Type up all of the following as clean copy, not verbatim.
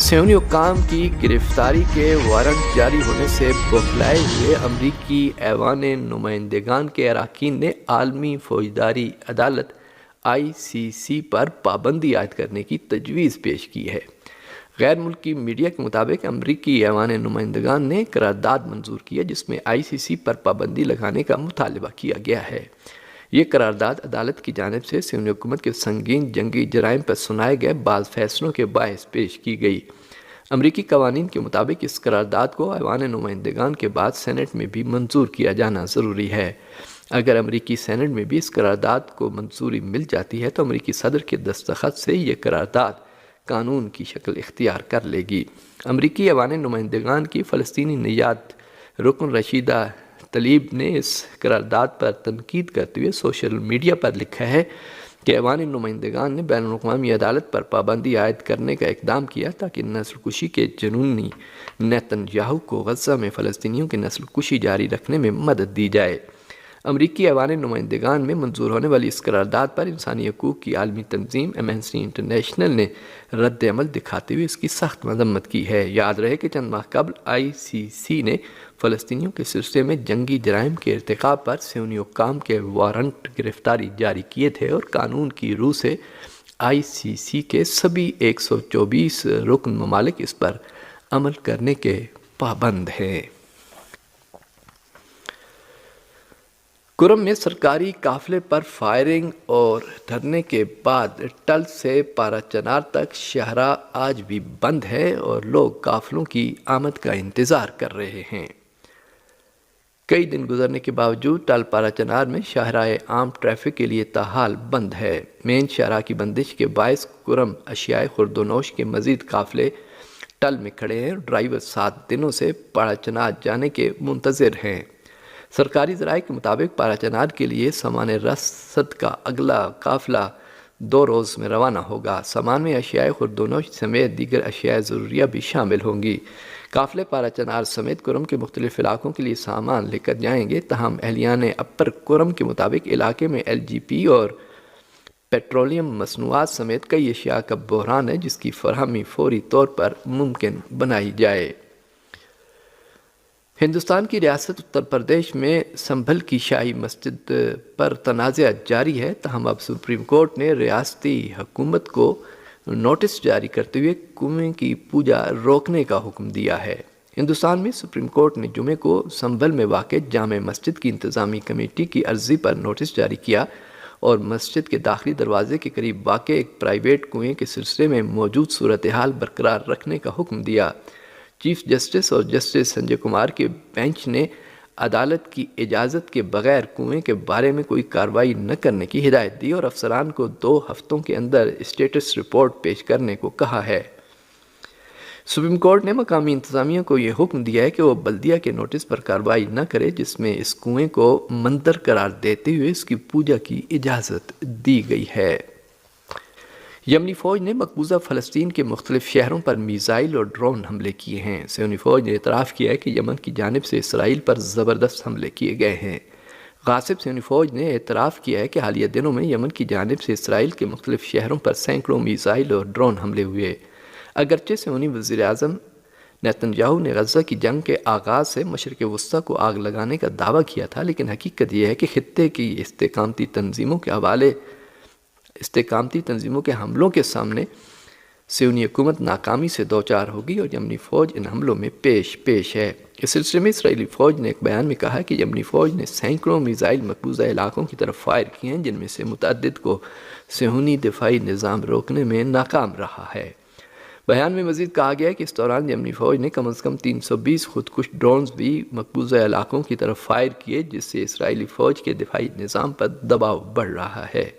صہیونی حکام کی گرفتاری کے وارنٹ جاری ہونے سے بوکھلائے ہوئے امریکی ایوان نمائندگان کے اراکین نے عالمی فوجداری عدالت ICC پر پابندی عائد کرنے کی تجویز پیش کی ہے۔ غیر ملکی میڈیا کے مطابق امریکی ایوان نمائندگان نے قرارداد منظور کی ہے جس میں ICC پر پابندی لگانے کا مطالبہ کیا گیا ہے۔ یہ قرارداد عدالت کی جانب سے صہیونی حکومت کے سنگین جنگی جرائم پر سنائے گئے بعض فیصلوں کے باعث پیش کی گئی۔ امریکی قوانین کے مطابق اس قرارداد کو ایوان نمائندگان کے بعد سینٹ میں بھی منظور کیا جانا ضروری ہے۔ اگر امریکی سینٹ میں بھی اس قرارداد کو منظوری مل جاتی ہے تو امریکی صدر کے دستخط سے یہ قرارداد قانون کی شکل اختیار کر لے گی۔ امریکی ایوان نمائندگان کی فلسطینی نژاد رکن رشیدہ طلیب نے اس قرارداد پر تنقید کرتے ہوئے سوشل میڈیا پر لکھا ہے کہ ایوان نمائندگان نے بین الاقوامی عدالت پر پابندی عائد کرنے کا اقدام کیا تاکہ نسل کشی کے جنونی نیتن یاہو کو غزہ میں فلسطینیوں کی نسل کشی جاری رکھنے میں مدد دی جائے۔ امریکی ایوان نمائندگان میں منظور ہونے والی اس قرارداد پر انسانی حقوق کی عالمی تنظیم ایمنسٹی انٹرنیشنل نے رد عمل دکھاتے ہوئے اس کی سخت مذمت کی ہے۔ یاد رہے کہ چند ماہ قبل ICC نے فلسطینیوں کے سلسلے میں جنگی جرائم کے ارتکاب پر صہیونی حکام کے وارنٹ گرفتاری جاری کیے تھے اور قانون کی روح سے ICC کے سبھی 124 رکن ممالک اس پر عمل کرنے کے پابند ہیں۔ کرم میں سرکاری قافلے پر فائرنگ اور دھرنے کے بعد ٹل سے پارا چنار تک شاہراہ آج بھی بند ہے اور لوگ قافلوں کی آمد کا انتظار کر رہے ہیں۔ کئی دن گزرنے کے باوجود ٹل پارا چنار میں شاہراہ عام ٹریفک کے لیے تاحال بند ہے۔ مین شاہراہ کی بندش کے باعث کرم اشیاء خورد و نوش کے مزید قافلے ٹل میں کھڑے ہیں اور ڈرائیور 7 دنوں سے پارا چنار جانے کے منتظر ہیں۔ سرکاری ذرائع کے مطابق پارا چنار کے لیے سامان رسد کا اگلا قافلہ 2 روز میں روانہ ہوگا۔ سامان میں اشیاء خورد و نوش سمیت دیگر اشیاء ضروریہ بھی شامل ہوں گی۔ قافلے پارا چنار سمیت کرم کے مختلف علاقوں کے لیے سامان لے کر جائیں گے، تاہم اہلیان اپر کرم کے مطابق علاقے میں LGP اور پیٹرولیم مصنوعات سمیت کئی اشیاء کا بحران ہے جس کی فراہمی فوری طور پر ممکن بنائی جائے۔ ہندوستان کی ریاست اتر پردیش میں سنبھل کی شاہی مسجد پر تنازع جاری ہے، تاہم اب سپریم کورٹ نے ریاستی حکومت کو نوٹس جاری کرتے ہوئے کنویں کی پوجا روکنے کا حکم دیا ہے۔ ہندوستان میں سپریم کورٹ نے جمعے کو سنبھل میں واقع جامع مسجد کی انتظامی کمیٹی کی عرضی پر نوٹس جاری کیا اور مسجد کے داخلی دروازے کے قریب واقع ایک پرائیویٹ کنویں کے سلسلے میں موجود صورتحال برقرار رکھنے کا حکم دیا۔ چیف جسٹس اور جسٹس سنجے کمار کے بینچ نے عدالت کی اجازت کے بغیر کنویں کے بارے میں کوئی کارروائی نہ کرنے کی ہدایت دی اور افسران کو 2 ہفتوں کے اندر اسٹیٹس رپورٹ پیش کرنے کو کہا ہے۔ سپریم کورٹ نے مقامی انتظامیہ کو یہ حکم دیا ہے کہ وہ بلدیہ کے نوٹس پر کارروائی نہ کرے جس میں اس کنویں کو مندر قرار دیتے ہوئے اس کی پوجا کی اجازت دی گئی ہے۔ یمنی فوج نے مقبوضہ فلسطین کے مختلف شہروں پر میزائل اور ڈرون حملے کیے ہیں۔ صہیونی فوج نے اعتراف کیا ہے کہ یمن کی جانب سے اسرائیل پر زبردست حملے کیے گئے ہیں۔ غاصب صہیونی فوج نے اعتراف کیا ہے کہ حالیہ دنوں میں یمن کی جانب سے اسرائیل کے مختلف شہروں پر سینکڑوں میزائل اور ڈرون حملے ہوئے۔ اگرچہ صہیونی وزیر اعظم نیتن یاہو نے غزہ کی جنگ کے آغاز سے مشرق وسطیٰ کو آگ لگانے کا دعویٰ کیا تھا، لیکن حقیقت یہ ہے کہ خطے کی استحکامتی تنظیموں کے حملوں کے سامنے صہیونی حکومت ناکامی سے دوچار ہوگی اور یمنی فوج ان حملوں میں پیش ہے۔ اس سلسلے میں اسرائیلی فوج نے ایک بیان میں کہا کہ یمنی فوج نے سینکڑوں میزائل مقبوضہ علاقوں کی طرف فائر کیے ہیں جن میں سے متعدد کو صہیونی دفاعی نظام روکنے میں ناکام رہا ہے۔ بیان میں مزید کہا گیا ہے کہ اس دوران یمنی فوج نے کم از کم 320 خودکش ڈرونز بھی مقبوضہ علاقوں کی طرف فائر کیے جس سے اسرائیلی فوج کے دفاعی نظام پر دباؤ بڑھ رہا ہے۔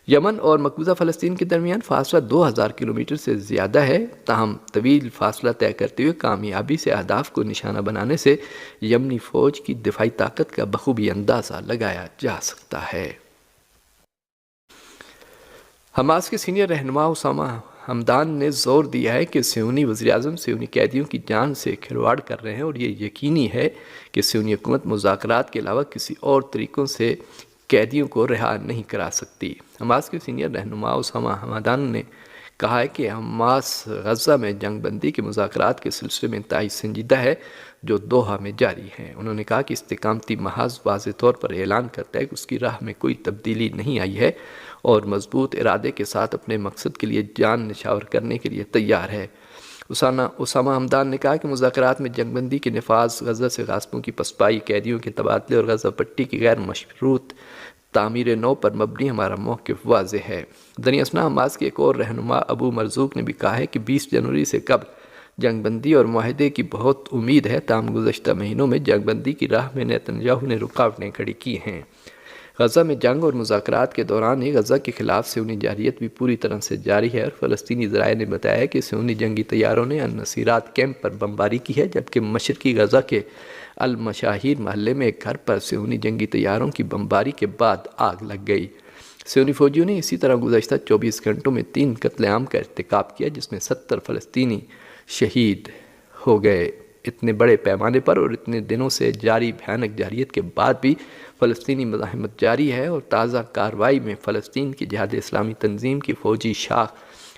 یمن اور مقبوضہ فلسطین کے درمیان فاصلہ 2000 کلومیٹر سے زیادہ ہے، تاہم طویل فاصلہ طے کرتے ہوئے کامیابی سے اہداف کو نشانہ بنانے سے یمنی فوج کی دفاعی طاقت کا بخوبی اندازہ لگایا جا سکتا ہے۔ حماس کے سینئر رہنما اسامہ حمدان نے زور دیا ہے کہ صہیونی وزیراعظم صہیونی قیدیوں کی جان سے کھلواڑ کر رہے ہیں اور یہ یقینی ہے کہ صہیونی حکومت مذاکرات کے علاوہ کسی اور طریقوں سے قیدیوں کو رہا نہیں کرا سکتی۔ حماس کے سینئر رہنما اسامہ حمدان نے کہا ہے کہ حماس غزہ میں جنگ بندی کے مذاکرات کے سلسلے میں انتہائی سنجیدہ ہے جو دوحہ میں جاری ہیں۔ انہوں نے کہا کہ استقامتی محاذ واضح طور پر اعلان کرتا ہے کہ اس کی راہ میں کوئی تبدیلی نہیں آئی ہے اور مضبوط ارادے کے ساتھ اپنے مقصد کے لیے جان نچھاور کرنے کے لیے تیار ہے۔ اسامہ حمدان نے کہا کہ مذاکرات میں جنگ بندی کے نفاذ، غزہ سے غاصبوں کی پسپائی، قیدیوں کے تبادلے اور غزہ پٹی کی غیر مشروط تعمیر نو پر مبنی ہمارا موقف واضح ہے۔ دنیا اسنا حماس کے ایک اور رہنما ابو مرزوق نے بھی کہا ہے کہ 20 جنوری سے قبل جنگ بندی اور معاہدے کی بہت امید ہے، تاہم گزشتہ مہینوں میں جنگ بندی کی راہ میں نیتن یاہو نے رکاوٹیں کھڑی کی ہیں۔ غزہ میں جنگ اور مذاکرات کے دوران ہی غزہ کے خلاف صہیونی جارحیت بھی پوری طرح سے جاری ہے اور فلسطینی ذرائع نے بتایا کہ صہیونی جنگی طیاروں نے النصیرات کیمپ پر بمباری کی ہے، جبکہ مشرقی غزہ کے المشاہیر محلے میں ایک گھر پر صہیونی جنگی طیاروں کی بمباری کے بعد آگ لگ گئی۔ صہیونی فوجیوں نے اسی طرح گزشتہ 24 گھنٹوں میں 3 قتل عام کا ارتکاب کیا، جس میں 70 فلسطینی شہید ہو گئے۔ اتنے بڑے پیمانے پر اور اتنے دنوں سے جاری بھیانک جارحیت کے بعد بھی فلسطینی مزاحمت جاری ہے اور تازہ کارروائی میں فلسطین کی جہاد اسلامی تنظیم کی فوجی شاخ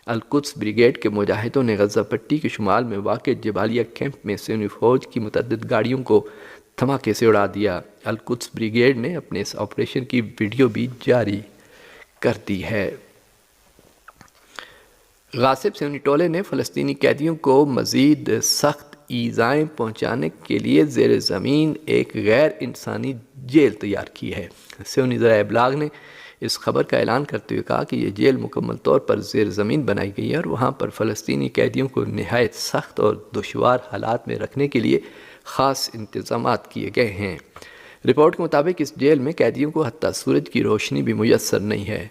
القدس بریگیڈ کے مجاہدوں نے غزہ پٹی کے شمال میں واقع جبالیہ کیمپ میں صہیونی فوج کی متعدد گاڑیوں کو دھماکے سے اڑا دیا۔ القدس بریگیڈ نے اپنے اس آپریشن کی ویڈیو بھی جاری کر دی ہے۔ غاصب صہیونی ٹولے نے فلسطینی قیدیوں کو مزید سخت ایذائیں پہنچانے کے لیے زیر زمین ایک غیر انسانی جیل تیار کی ہے۔ صہیونی ذرائع ابلاغ نے اس خبر کا اعلان کرتے ہوئے کہا کہ یہ جیل مکمل طور پر زیر زمین بنائی گئی ہے اور وہاں پر فلسطینی قیدیوں کو نہایت سخت اور دشوار حالات میں رکھنے کے لیے خاص انتظامات کیے گئے ہیں۔ رپورٹ کے مطابق اس جیل میں قیدیوں کو حتیٰ سورج کی روشنی بھی میسر نہیں ہے۔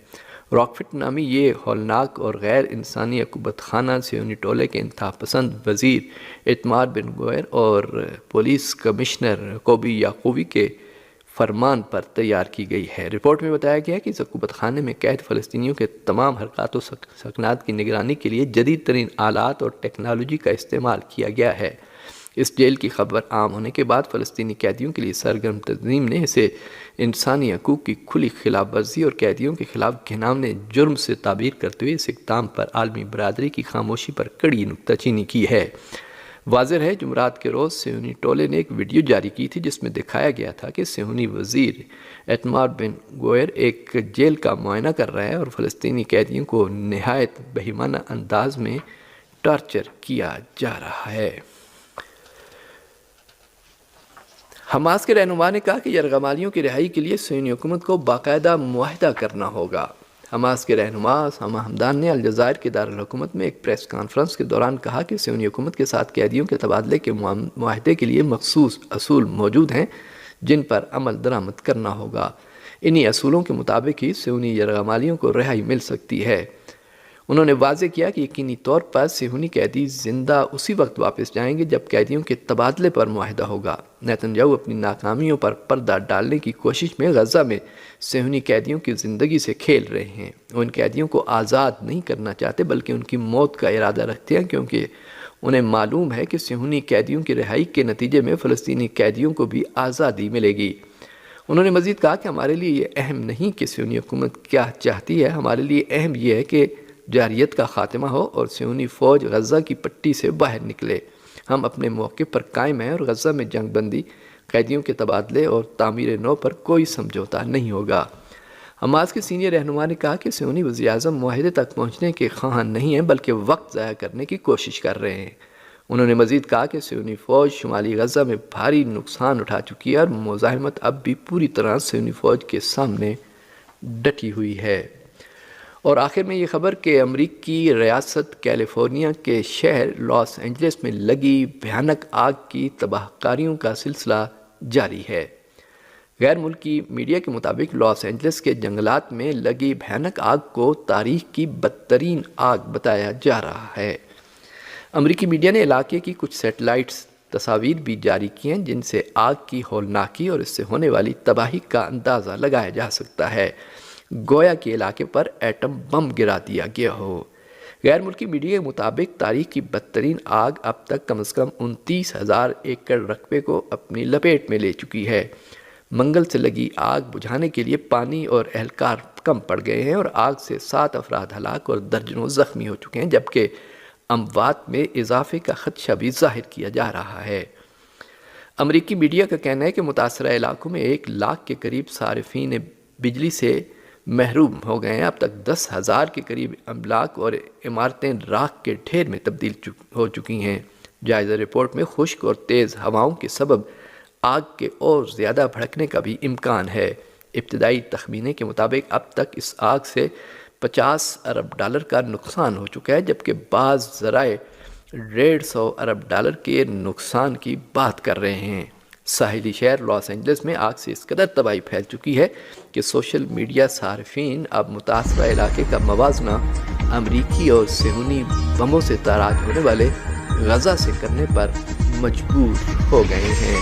راکفٹ نامی یہ ہولناک اور غیر انسانی عقوبت خانہ صہیونی ٹولے کے انتہا پسند وزیر ایتمار بن گوئر اور پولیس کمشنر کوبی یعقوبی کے فرمان پر تیار کی گئی ہے۔ رپورٹ میں بتایا گیا ہے کہ اس عقوبت خانے میں قید فلسطینیوں کے تمام حرکات و سکنات کی نگرانی کے لیے جدید ترین آلات اور ٹیکنالوجی کا استعمال کیا گیا ہے۔ اس جیل کی خبر عام ہونے کے بعد فلسطینی قیدیوں کے لیے سرگرم تنظیم نے اسے انسانی حقوق کی کھلی خلاف ورزی اور قیدیوں کے خلاف گھناؤنے جرم سے تعبیر کرتے ہوئے اس اقدام پر عالمی برادری کی خاموشی پر کڑی نکتہ چینی کی ہے۔ واضح ہے جمعرات کے روز صہیونی ٹولے نے ایک ویڈیو جاری کی تھی جس میں دکھایا گیا تھا کہ صہیونی وزیر ایتمار بن گوئر ایک جیل کا معائنہ کر رہا ہے اور فلسطینی قیدیوں کو نہایت بہیمانہ انداز میں ٹارچر کیا جا رہا ہے۔ حماس کے رہنما نے کہا کہ یرغمالیوں کی رہائی کے لیے صہیونی حکومت کو باقاعدہ معاہدہ کرنا ہوگا۔ حماس کے رہنما اسامہ حمدان نے الجزائر کے دارالحکومت میں ایک پریس کانفرنس کے دوران کہا کہ صہیونی حکومت کے ساتھ قیدیوں کے تبادلے کے معاہدے کے لیے مخصوص اصول موجود ہیں جن پر عمل درآمد کرنا ہوگا۔ انہی اصولوں کے مطابق ہی صہیونی یرغمالیوں کو رہائی مل سکتی ہے۔ انہوں نے واضح کیا کہ یقینی طور پر صہیونی قیدی زندہ اسی وقت واپس جائیں گے جب قیدیوں کے تبادلے پر معاہدہ ہوگا۔ نیتن یاہو اپنی ناکامیوں پر پردہ ڈالنے کی کوشش میں غزہ میں صہیونی قیدیوں کی زندگی سے کھیل رہے ہیں۔ وہ ان قیدیوں کو آزاد نہیں کرنا چاہتے بلکہ ان کی موت کا ارادہ رکھتے ہیں، کیونکہ انہیں معلوم ہے کہ صہیونی قیدیوں کی رہائی کے نتیجے میں فلسطینی قیدیوں کو بھی آزادی ملے گی۔ انہوں نے مزید کہا کہ ہمارے لیے یہ اہم نہیں کہ صہیونی حکومت کیا چاہتی ہے، ہمارے لیے اہم یہ ہے کہ جارحیت کا خاتمہ ہو اور صہیونی فوج غزہ کی پٹی سے باہر نکلے۔ ہم اپنے موقف پر قائم ہیں اور غزہ میں جنگ بندی، قیدیوں کے تبادلے اور تعمیر نو پر کوئی سمجھوتہ نہیں ہوگا۔ حماس کے سینئر رہنما نے کہا کہ صہیونی وزیر اعظم معاہدے تک پہنچنے کے خواہاں نہیں ہیں بلکہ وقت ضائع کرنے کی کوشش کر رہے ہیں۔ انہوں نے مزید کہا کہ صہیونی فوج شمالی غزہ میں بھاری نقصان اٹھا چکی ہے اور مزاحمت اب بھی پوری طرح صہیونی فوج کے سامنے ڈٹی ہوئی ہے۔ اور آخر میں یہ خبر کہ امریکی ریاست کیلیفورنیا کے شہر لاس اینجلس میں لگی بھیانک آگ کی تباہ کاریوں کا سلسلہ جاری ہے۔ غیر ملکی میڈیا کے مطابق لاس اینجلس کے جنگلات میں لگی بھیانک آگ کو تاریخ کی بدترین آگ بتایا جا رہا ہے۔ امریکی میڈیا نے علاقے کی کچھ سیٹلائٹس تصاویر بھی جاری کی ہیں جن سے آگ کی ہولناکی اور اس سے ہونے والی تباہی کا اندازہ لگایا جا سکتا ہے، گویا کہ علاقے پر ایٹم بم گرا دیا گیا ہو۔ غیر ملکی میڈیا کے مطابق تاریخ کی بدترین آگ اب تک کم از کم 29,000 ایکڑ رقبے کو اپنی لپیٹ میں لے چکی ہے۔ منگل سے لگی آگ بجھانے کے لیے پانی اور اہلکار کم پڑ گئے ہیں اور آگ سے 7 افراد ہلاک اور درجنوں زخمی ہو چکے ہیں، جبکہ اموات میں اضافے کا خدشہ بھی ظاہر کیا جا رہا ہے۔ امریکی میڈیا کا کہنا ہے کہ متاثرہ علاقوں میں 1 لاکھ کے قریب صارفین بجلی سے محروم ہو گئے ہیں۔ اب تک 10,000 کے قریب املاک اور عمارتیں راکھ کے ڈھیر میں تبدیل ہو چکی ہیں۔ جائزہ رپورٹ میں خشک اور تیز ہواؤں کے سبب آگ کے اور زیادہ بھڑکنے کا بھی امکان ہے۔ ابتدائی تخمینے کے مطابق اب تک اس آگ سے $50 ارب کا نقصان ہو چکا ہے، جبکہ بعض ذرائع $150 ارب کے نقصان کی بات کر رہے ہیں۔ ساحلی شہر لاس اینجلس میں آگ سے اس قدر تباہی پھیل چکی ہے کہ سوشل میڈیا صارفین اب متاثرہ علاقے کا موازنہ امریکی اور صہیونی بموں سے تاراج ہونے والے غزہ سے کرنے پر مجبور ہو گئے ہیں۔